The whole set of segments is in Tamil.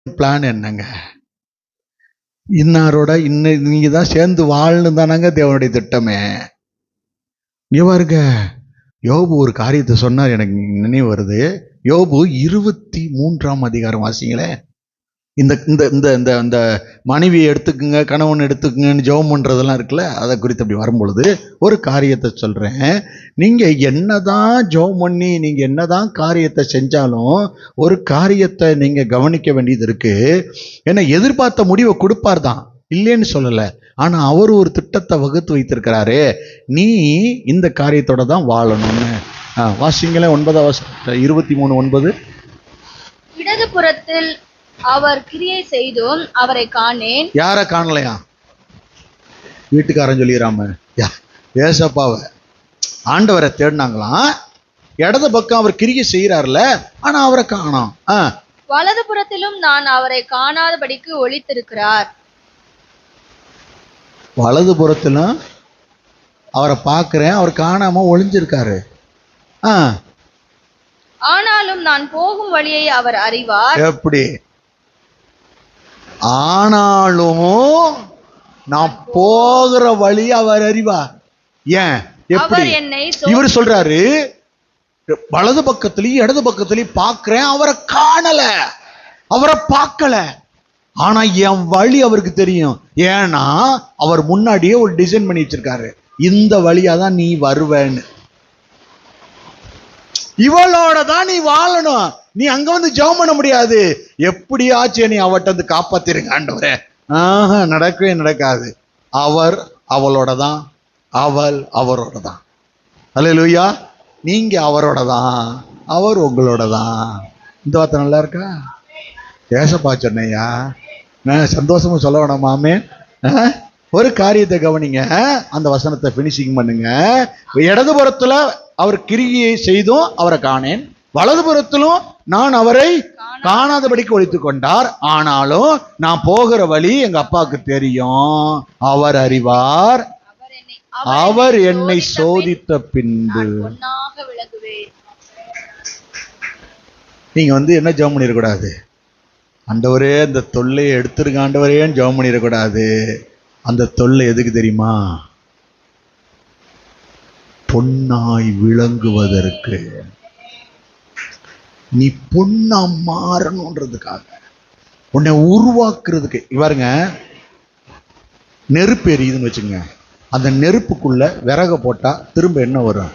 பிளான் என்னங்க? இன்னாரோட நீங்க தான் சேர்ந்து வாழணும் தானங்க தேவனுடைய திட்டமே. இங்க பாருங்க, யோபு ஒரு காரியத்தை சொன்னார், எனக்கு நினைவு வருது. யோபு 23ஆம் அதிகாரம் வாசிங்களேன். இந்த இந்த இந்த இந்த இந்த மனைவியை எடுத்துக்குங்க, கணவன் எடுத்துக்குங்கன்னு ஜெபம் பண்றதெல்லாம் இருக்குல்ல, அதை குறித்து அப்படி வரும்பொழுது ஒரு காரியத்தை சொல்றேன். நீங்க என்னதான் ஜெபம் பண்ணி நீங்க என்னதான் காரியத்தை செஞ்சாலும் ஒரு காரியத்தை நீங்க கவனிக்க வேண்டியது இருக்கு. ஏன்னா எதிர்பார்த்த முடிவை கொடுப்பார் தான், இல்லைன்னு சொல்லலை. ஆனா அவர் ஒரு திட்டத்தை வகுத்து வைத்திருக்கிறாரு. நீ இந்த காரியத்தோட தான் வாழணும்னு. வாசிங்களே 23:9. இடது புறத்தில் அவர் கிரியை செய்தும் அவரை காணேன். யார காணலையா? வீட்டுக்காரன் சொல்லிடாம ஏசப்பாவை ஆண்டவரை தேடினாங்களாம். இடது பக்கம் அவர் கிரியை செய்யறாருல, ஆனா அவரை காணோம். வலது புறத்திலும் நான் அவரை காணாதபடிக்கு ஒளித்திருக்கிறார். வலது புறத்திலும் அவரை பார்க்கிறேன், அவர் காணாம ஒளிஞ்சிருக்காரு. ஆனாலும் நான் போகும் வழியை அவர் அறிவார். எப்படி? ஆனாலும் நான் போகிற வழி அவர் அறிவார். ஏன்? எப்படி? இவர் சொல்றாரு, வலது பக்கத்திலையும் இடது பக்கத்திலையும் பார்க்கிறேன், அவரை காணல, அவரை பார்க்கல. ஆனா என் வழி அவருக்கு தெரியும். ஏன்னா அவர் முன்னாடியே ஒரு டிசைன் பண்ணி வச்சிருக்காரு, இந்த வழியாதான் நீ வருவேன்னு. இவளோட தான் நீ வாழணும். நீ அங்க வந்து ஜெபம் பண்ண முடியாது. எப்படியாச்சும் நீ அவட்ட வந்து காப்பாத்திருங்க ஆண்டவரே. நடக்கவே நடக்காது. அவர் அவளோட தான், அவள் அவரோட தான். அல்லேலூயா. நீங்க அவரோட தான், அவர் உங்களோட தான். இந்த வார்த்தை நல்லா இருக்கா? ஏசப்பா சொன்னையா, சந்தோஷமும் சொல்ல வேணாமாமே. ஒரு காரியத்தை கவனிங்க, அந்த வசனத்தை பினிஷிங் பண்ணுங்க. இடது புறத்துல அவர் கிரியை செய்தும் அவரை காணேன், வலது புறத்திலும் நான் அவரை காணாதபடிக்கு ஒழித்துக் கொண்டார். ஆனாலும் நான் போகிற வழி எங்க அப்பாவுக்கு தெரியும், அவர் அறிவார். அவர் என்னை சோதித்த பின்பு. நீங்க வந்து என்ன ஜெபம் பண்ணிடக்கூடாது? ஆண்டவரே இந்த தொல்லையை எடுத்துருங்க ஆண்டவரேன்னு ஜெபம் பண்ணிடக்கூடாது. அந்த தொல்லை எதுக்கு தெரியுமா? பொன்னாய் விளங்குவதற்கு. நீ பொண்ணா மாறணுன்றதுக்காக, உன்னை உருவாக்குறதுக்கு. இவருங்க, நெருப்பு எரியுதுன்னு வச்சுங்க, அந்த நெருப்புக்குள்ள விறக போட்டா திரும்ப என்ன வரும்?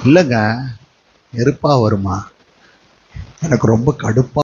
இல்லைங்க, நெருப்பா வருமா? எனக்கு ரொம்ப கடுப்பா